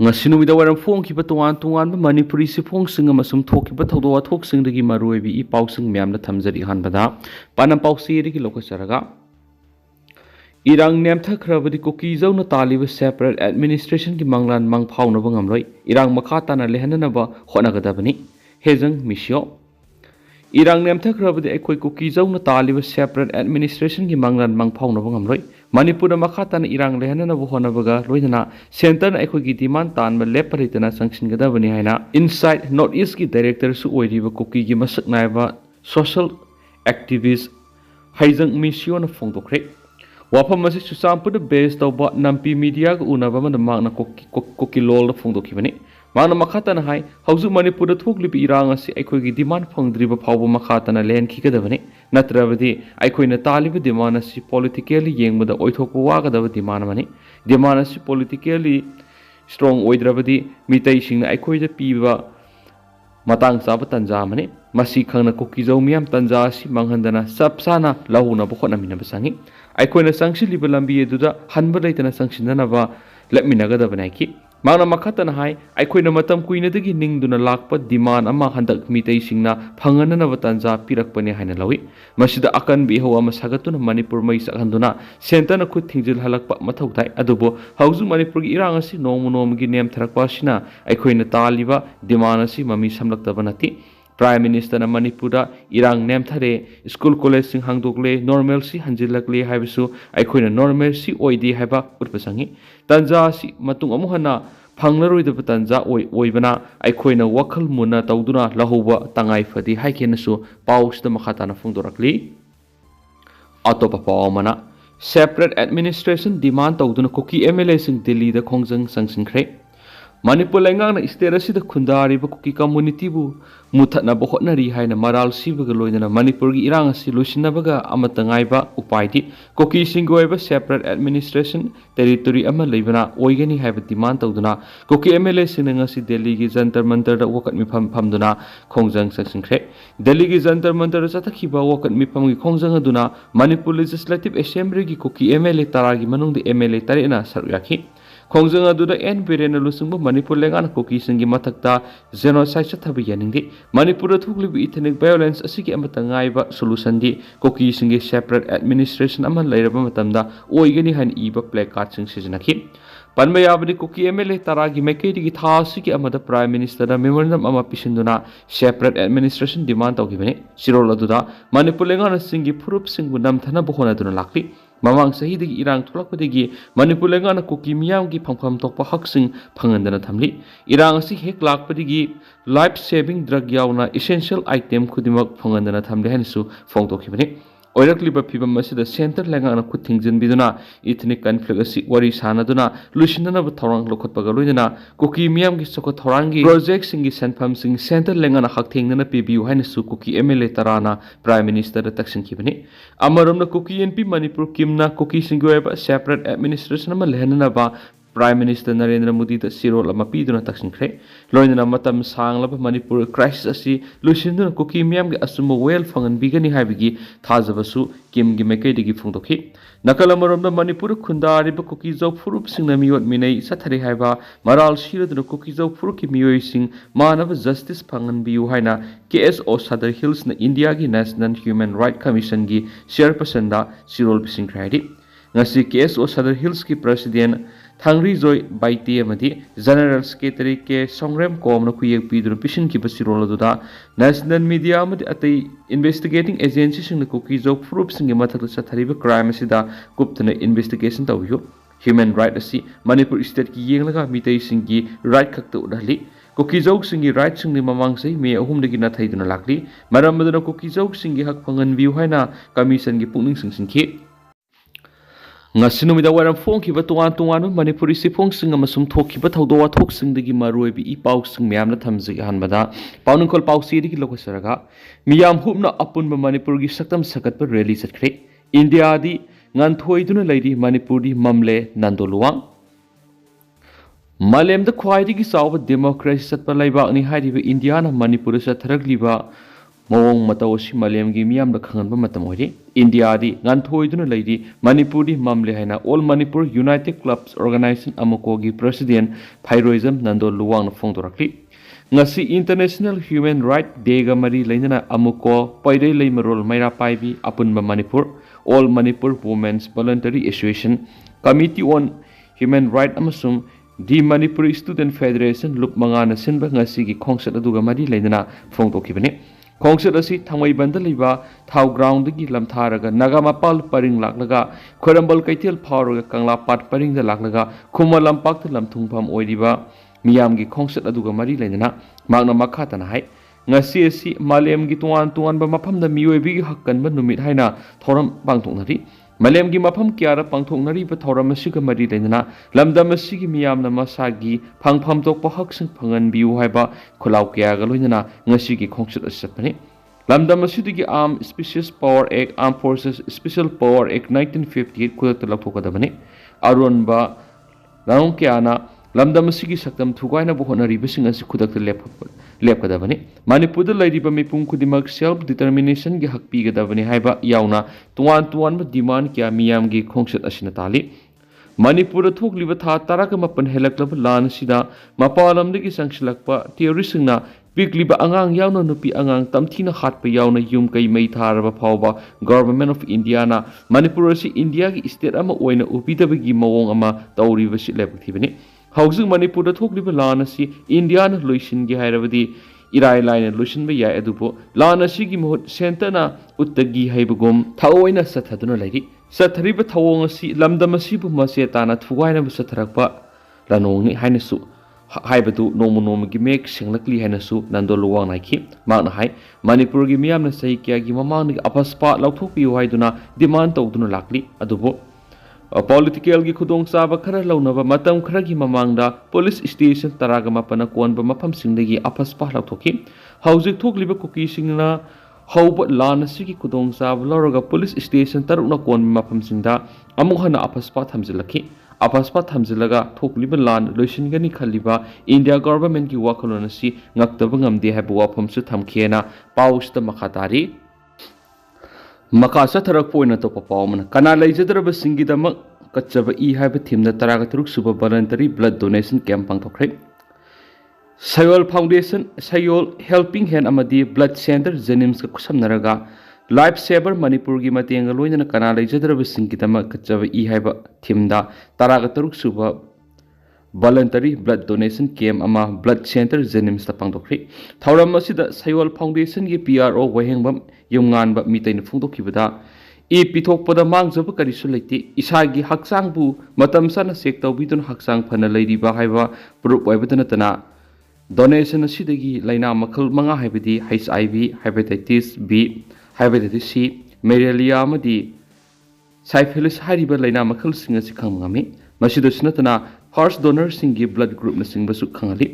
Ngasinuida waram phongkiba tongan Manipuri siphongsinga masum thokiba thawdo wathoksingdagi maruibi I pausing myamna thamjari hanbada panam pausirigi lokacharaga Erang nemthakrabadi Kuki Zauna taliba separate administration ki manglan mangphawnaba ngamloi Erang makhatana leihanaba hotnagadabani hejang misyo Erang nemthakrabadi ekoi Kuki Zauna taliba separate administration ki manglan mangphawnaba ngamloi Manipur makhatana Erang leihanaba honabaga loidana center na ekoi ki demand tanba leparitana sangshingadabani haina inside north east ki director su oiriba Kuki ki masaknaiba social activist hejang misyo na phongdokre Wafam masih susampuda based tauba nampi media ko unaba man magna Kuki lol phongdokibani magna makhatana hai hauju Manipur thoklibi Erang asi aikoi gi demand phangdriba phawba makhatana len khikadabani natrabadi aikoi na taliba demand asi politically yengbada oithokpa wagadaba demand mani demand asi politically strong oidrabadi Meetei singna aikoi da piba matang saba tanja mani masi khangna Kuki Zau miyam tanja asi manghandana sapsana lahuna bokona minaba sangi aikoi sangsi liba lambi eduda hanba leitana sangsinanaba lepminagadabani ki magna makhatana hai aikoi matam kuinadagi ningduna lakpa demand ama handak Meetei singna phangananaba tanja pirakpani haina lawi masida akan bi hawa masagatuna Manipur mai sakhanduna center na khut thingjil halakpa mathau thai adubo hauju Manipur gi Erang asi nomu gi nem tharakpa sina aikoi taliba demand asi mami samlaktaba nati Prime Minister na Manipura Erang nemthare school college sing hangdokle normal si hanjilakle haibisu aikoi normal si oidi haiba utpasangi tanja si matung amuhana phanglaroidaba tanja oibana aikoi wakhal muna tawduna lahuba tangai fadi haikenasu pausda makhatana phongdorakli atopa pawmana separate administration demand tawduna Kuki MLA sing Delhi da khongjang sangsinkhre Manipur lengang na state asida khundari ba Kuki community bu muthatna ba hotnari haina maral sibaga loidana Manipur gi Erang asi loisinabaga amata ngaiba upaidi Kuki singoi ba separate administration territory ama leibana oigani haiba demand tawduna Kuki MLA sinanga si Delhi gi jantar mantar da wakat mi phamduna khongjang saksingkhre Delhi gi jantar mantar da chatakhiba wakat mi phamgi khongjang aduna Manipur Legislative Assembly gi Kuki MLA taragi manungdi MLA tarena saruyakhi Khongjang aduda en birena lusungba Manipur lengan Kuki singi mathakta genocide chathabi yaningdi Manipur thuklibi ethnic violence asigi amata ngaiba solution di Kuki singi separate administration ama leiraba matamda oigani han iba placard sing sijanakhi panma yabadi Kuki MLA taragi mekedi gi thasi ki amada prime minister da memorandum ama pisinduna separate administration demand tawgibani sirol aduda Manipur lengan singi phurup singbu namthana bohona duna lakli Mamang sahidagi Erang thulakpadagi Manipur lengana Kuki miyamgi phangpham tokpa haksing phangandana thamli Erang asi hek lakpadagi life saving drug yauna essential item khudimak phangandana thamli hainasu phongdokhibani oirakliba phibam asida center lengana khuthingjin biduna ethnic conflict asi wari sanaduna lusinana ba thorang lokhotpaga loidana Kuki miyamgi soko thorangi project singi sanpham sing center lengana hakthengnana pibiu hainasu Kuki MLA tarana prime minister da taksinkhibani amaramna Kuki NP Manipur kimna Kuki singoeba separate administration ama lehanana ba Prime Minister Narendra Modi da sirol ama piduna taksinkhre loinana matam sanglaba Manipur crisis asi luisinduna Kuki miyam gi asuma well fangan bigani haibigi thajabasu kimgi mekeidigi phongdokhi nakalamaramda Manipur khundari ba Kuki Zau furup singna miyot minei sathari haiba maral shiraduna Kuki Zau furuki miyoi sing manaba justice fangan biu haina KSO Sadar Hills na India gi National Human Right Commission gi chairperson da sirol bisingkhraidi ngasi KSO Sadar Hills ki president Thangri Joy Baiti amadi General Secretary ke Songrem Komna kuyek piduna pishin ki basirol aduda national media amadi atai investigating agency sing Kuki Zau furup singi mathakta sathariba crime asida kuptana investigation tawyo human right asi Manipur state ki yenglaga Meetei singi right khakta udahli Kuki Zau singi right singni mamang sei me ahumdagi na thaiduna lakli maramadana Kuki Zau singi hak phangan biu haina commission gi pungning singsinki Ngasinumida waram phongkiba tongan Manipuri siphong sing amasum thokkiba thawdo wathoksingdagi maruibi I pausing myamna thamjig hanbada paunungkol pausirigi lokasaraga miyam hupna apunba Manipur gi saktam sakatpa rally chatkre India di nganthoiduna leiri Manipur di mamle nandoluwang Malemda khwaidigi chawba democracy chatpa laibak ni hairiba India na Manipur sa tharagliba mawong matau asi malemgi miyam da khangan ba matam ori India di nganthoi duna leidi Manipur di mamle haina All Manipur United Clubs Organization amako gi president Phairoism Nandol Luwang na phongdorakli ngasi International Human Right Day ga mari leina amuko paidai leimarol maira paibi apunba Manipur All Manipur Women's Voluntary Association Committee on Human Right amasum di Manipuri Student Federation lup mangana sinba ngasi gi khongsat aduga mari leina phongdokibani khongsat asi thangwai banda liba thau ground gi lamtharaga nagamapal paring laklaga khorambal kaitel phawraga kangla pat paring da laklaga khuma lampak ta lamthungpham oiriba miyam gi khongsat aduga mari leina magna makha tana hai ngasi asi malem gi tuan ba mafam da mioi bi hakkan ba numit haina thoram pangthoknari malem gi mafam kyara pangthoknari ba thoram asi ga mari leina lamdam asi gi miyam na masagi phangpham tok pa hak sing phangan biu haiba khulaw kya ga loina ngasi gi khongsat asapani lamdam asi gi Armed Species Power Act Armed Forces Special Power Act 1958 khulak laphokadabani aron ba laung kyana lamdam asigi saktam thugaina bu honari bising asi khudak lepkadabani Manipur da lairiba mipum khudimak self determination gi hak pigadabani haiba yauna tuan ba demand kya miyam gi khongsat asina tali Manipur da thokliba tha taraka mapan helaklaba lan sida mapalam dagi sangsilakpa terrorist singna pikliba angang yauna nupi angang tamthina hatpa yauna yum kai mai tharaba phawba government of India na Manipur asi India gi state ama oina upidabagi mawong ama tawriba si lepthibani Housing Manipur da thokliba lan asi India na loisin gi hairabadi irai line loisin ba ya edupo lan asi gi mohut center na uttagi haibagom thaoina sathaduna lairi sathariba thawong asi lamdam asi bu mase tana thugaina bu satharakpa lanong ni hainasu haibadu nomu gi mek singlakli hainasu nandol luwang naiki magna hai Manipur gi miyam na sahi kya gi mamang ni apaspa lauthokpi haiduna demand tawduna lakli adubo political gi khudong saba khara launaba matam khara gi mamangda police station taraga mapana konba mafam singdagi apaspa lauthoki hauzik thokliba kuki singna hauba lan asigi khudong saba loroga police station taruna kon mafam singda amuk hana apaspa thamjilaki apaspa thamjilaga thokliba lan loisingani khaliba India government gi wakhalon asi ngaktaba ngamde haiba wafam su thamkhena pausta makhatari Makasa tharak poina to papawmana kana leijadraba singidama kachaba I haiba thimna taraga turuk suba voluntary blood donation camp pangthokre Sayol Foundation Sayol Helping Hand amadi Blood Center Jenims ka kusamnaraga Life Saver Manipur gi matenga loina kana leijadraba singidama kachaba I haiba thimda taraga turuk suba voluntary blood donation camp ama blood center Jenims ta pangthokre thauram asida Sayol Foundation gi PRO wahengbam yumngan ba Meetei na phungdokibada pithokpada mangjaba karisu leite isagi haksangbu matam sana sek tawbidun haksang phana leiriba haiba proof oibadana tana donation asidagi laina makhal manga haibadi HIV hepatitis B hepatitis C malaria amadi syphilis hariba laina makhal singa sikhangami masido sinatana first donor singi blood group na singbasu khangali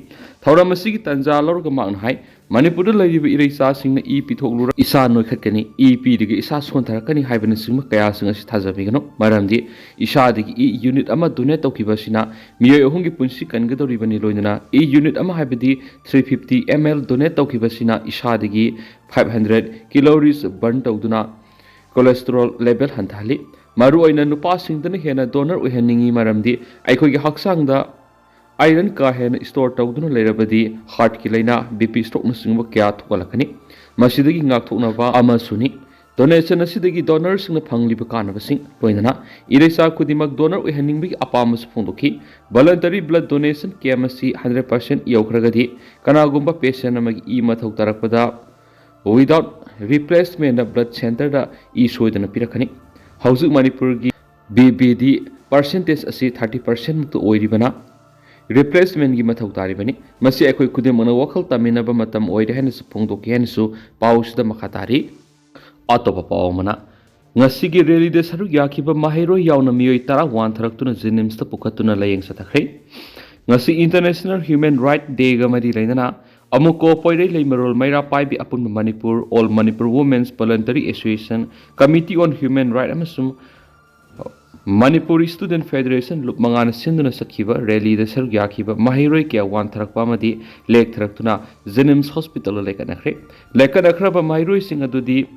thauram asigi tanja lorga magn hai Manipur da lariba ireisa singna pithoklura isa noikhatkani digi isa sontharakani haibana singma kaya singa si thajabigano maramdi isa digi unit ama donate tawkibasina miyoi ahungi punsi kangadoribani loinana unit ama haibadi 350 ml donate tawkibasina isa digi 500 calories burn tawduna cholesterol level hanthali maru oina nupa singdana hena donor oihaningi maramdi aikogi haksangda iron ka hena store tawduna leirabadi heart ki laina BP stroke na singba kya thokalakani masidagi ngak thoknaba ama suni donation asidagi donor singna phangliba kanaba sing loinana ireisa kudimak donor oihaningbi apama su phongdoki voluntary blood donation kemasi 100% yaukragadi kanagumba patient amagi mathau tarakpada without replacement blood center da soidana pirakani Housing Manipur gi BBD percentage asi 30% mukto oiribana replacement gi mathau taribani masi ekoi kudemana wakhal taminaba matam oire hena su phongdoki hena su pausda makhatari atopa pawmana ngasi gi rally de saru yakhiba mahairo yauna miyoi tara wan tharaktuna Jenims ta pukhatuna layeng sathakre ngasi International Human Right Day ga mari lainana amuko poire leimarol maira paibi apun Manipur All Manipur Women's Voluntary Association Committee on Human Right amasum Manipuri Student Federation lup mangana sinduna sakhiba rally da sar yakhiba mahiroi kya wan tharakpa amadi lek tharaktuna Jenims Hospital lekanakhra ba mahiroi sing adudi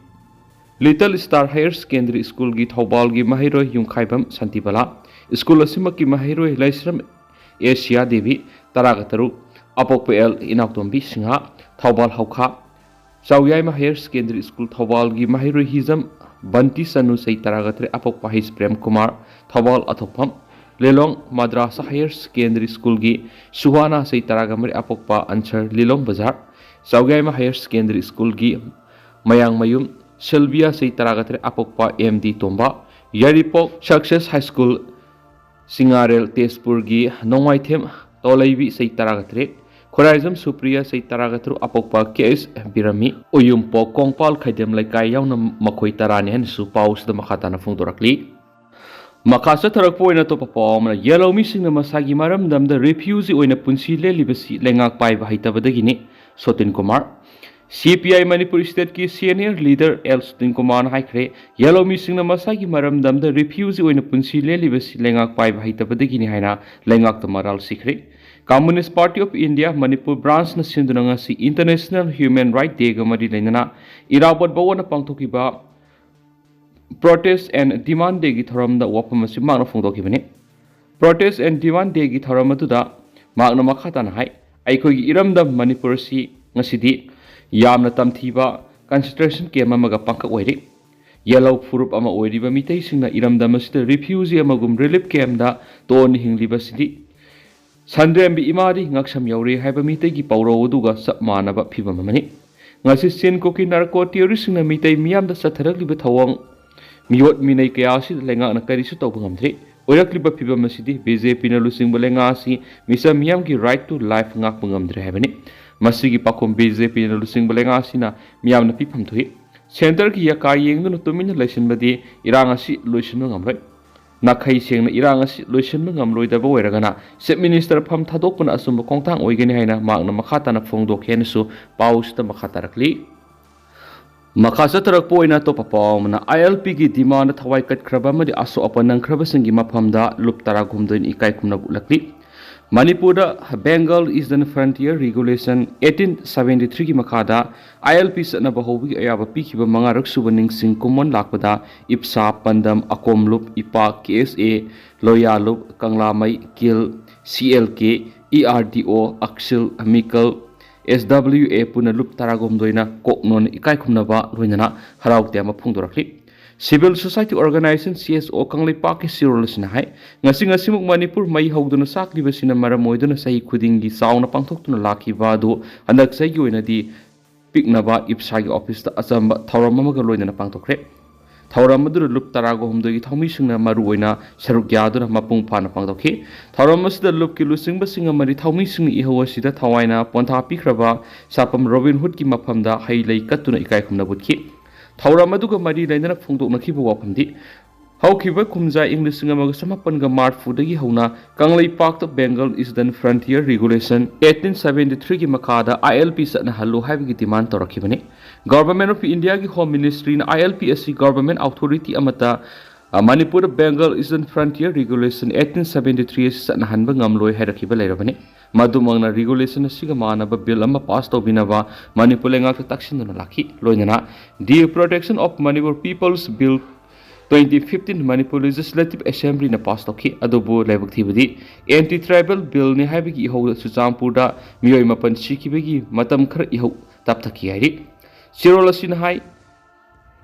Little Star Higher Secondary School gi Thobal gi mahiroi yungkhaibam Santibala School asimaki mahiroi laisram Asia Devi taragataru apokpel inaktombi singha Thobal haukha Chawyai Higher Secondary School Thobal gi mahiroi hizam Banti Sanu Sai Taragatre Apok Pahis Prem Kumar Thawal Athopam Lelong Madrasa Higher Secondary School Gi Suhana Sai Taragamari Apokpa Answer Lilong Bazar Saugaima Higher Secondary School Gi Mayang Mayum Sylvia Sai Taragatre Apokpa MD Tomba Yaripok Success High School Singarel Tespur Gi Nongwaithem Tolaibi Sai Taragatre Khoraizam Supriya Sai Taragatru Apokpa KS Birami Uyumpo Kongpal Khaidem Laikai Yauna Makhoi Tarani Hen Su Paus the Makhatana Fundorakli Makasa Tarakpo in a topapom, yellow missing the Masagi Maram dam the refugee in a Punsi Libasi Lengak Pai Bahita Badagini Sotin Kumar CPI Manipur State Ki Senior Leader El Sotin Kumar Haikre Yellow missing the Masagi Maram dam the refugee in a Punsi Libasi Lengak Pai Bahita Badagini Haina Lengak the Maral Secret Communist Party of India Manipur branch na sindunanga si International Human Rights Day gamadi lenana irabot bawana pangthokiba Protest and Demand Day gi thoram da wapam asi magna phongdokibani Protest and Demand Day gi thoram atuda magna makhatan hai aikoi gi iramda Manipur si ngasidi yamna tamthiba concentration camp amaga pangkak oiri yellow furup ama oiriba Meetei singna iramda masida refugee amagum relief camp da ton hingliba sidi Sandrembi imari ngaksam yauri haiba Meetei gi pauro uduga sap manaba phibam amani ngasi sin ko ki narco terrorist na Meetei miyam da satharak liba thawang miot minai kaya si lenga na kari su tawbang amthri oyak liba phibam asidi BJP na lusing balenga si misa miyam ki right to life ngak pangamdre haibani masigi pakom BJP na lusing balenga si na miyam na phibam thui center ki yakar yengdu na tumin election badi Erang asi loisin ngamrai Nakai Sing Erang Lucian Mangam the Boeragana, Set Minister Pam Tadokun Asum Kongtang Oiganina, Magna Makatana Fongdo Kensu, Paus the Makatarakli. Makasatarak Poina Topapom, ILP demand Hawaii Kat Krabamadi Aso upon Krabasing Mapamda, Luptaragum in Ikaikumna Bulakli. Manipur Bengal is the frontier regulation 1873 Makada ILP Sana Bahobi Ayaba Pikiba Mangarak Subaning Sing Kumon Lakpada Ipsa Pandam Akomlup Ipa KSA Loya Lup Kanglamai Kil CLK ERDO Axel Amikal SWA Punalup Taragom Doina Koknon Ikaikumnaba Ruinana Harau Tiama Pundorakli Civil Society Organization CSO Kanglai Paki Sirolsina Hai Ngasing Asimuk Manipur Mai Hauduna Sakli Basina Maramoiduna Sai Kudingi Sauna Pangtokuna Laki Vado Andak Sayu in the Pignaba Ipsagi office the Azamba Tauramamagaloina Pangtokre Tauramadu Lup Tarago Hum the Tomisina Maruina Serugiaduna Mapung Pana Pangtoki Tauramas the Lup Kilusing Basinga Mari Taumising Ihawasida Tawaina Ponta Pikraba Sapam Robin Hood Kimapamda Hailei Katuna Ikaikumna Budki Tauramaduga Mari Lena Fungdo Nakiba Wapamdi. How Kiba Kumza English Samapanga Mart Fudagi Hona, Kanglai Park of Bengal is then Frontier Regulation 1873 Makada ILP Satna Halu Havi demand Torakibani. Government of India Home Ministry in ILPSC Government Authority Amata Manipur Bengal is then Frontier Regulation 1873 Satna Hanbangam Loy Herakiba Lerabani. Madumangna regulation Sigamana bill ama passed of Binava, Manipulang out the taxin on Laki, Loinana, the Protection of Manipur People's Bill 2015 Manipur Legislative Assembly na passed of Adobo Levactivity, Anti-Tribal Bill ni Habiki Ho Suzampurda, Mio Mapan Shikibigi, Matam Kar Iho Taptaki. Sirolasin High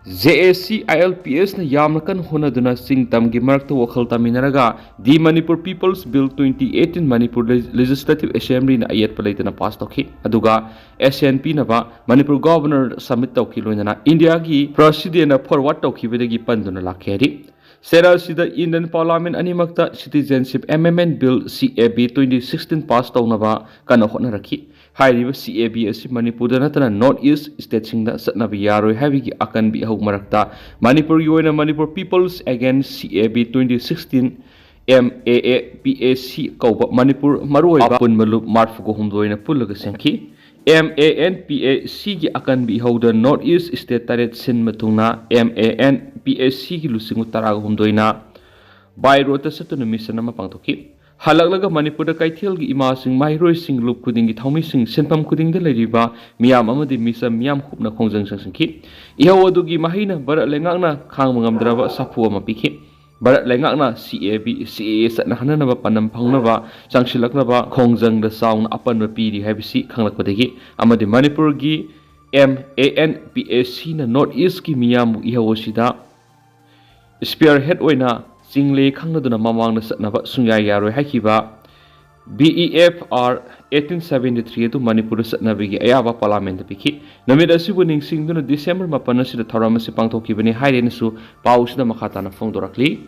JSC ILPS na Yamakan Honaduna Sing Tamgi Mark to Wakal Taminaraga, the Manipur People's Bill 2018 Manipur Legislative Assembly na Ayat Palate na passed okay, Aduga SNP Nava, Manipur Governor Summit Tokilona, India Gi, President na Forward Toki Vidagi Panduna Lakeri. Sera Sida Indian Parliament Animakta Citizenship Amendment Bill CAB 2016 passed on Nava Kanahonaraki. Hairi CAB as Manipur Natana Northeast State Singda Satnabi Yaro Haviki Akan Bi Hau Marakta Manipur Yoina Manipur Peoples Against CAB 2016 MAAPAC Kauba Manipur Maroi Apun Malup Marfugo Humdoina Pulaga Senki MANPAC gi akan bi hau the Northeast State Taret Sin Matuna MANPAC gi lusingu taraga humdoina bai road ta satuna mission ama pangthoki halaglaga manipur da kaithel gi ima sing mairoi sing lup kuding gi thaumi sing senpam kuding da leriba miyam amadi misa miyam khupna khongjang sangki ihaw adugi mahina barat lengakna khang mangamdraba sapu ama pikhi barat lengakna CA satna hanana panam phangnaba changsilakna khongjang da sound apan ba piri haibisi khanglakpadagi amadi manipur gi MANPAC na north east ki miyam ihaw sida spearhead oina Jingle Kangaduna Mamang Satnava Sunya Yaro Hakiba BEFR 1873 to Manipur Satnavigi Ayava Parliament Piki Namida Sibuning Singduna December Mapanasi the Taramasi Pangtoki Bani Haidensu Paus the Makatana Fondorakli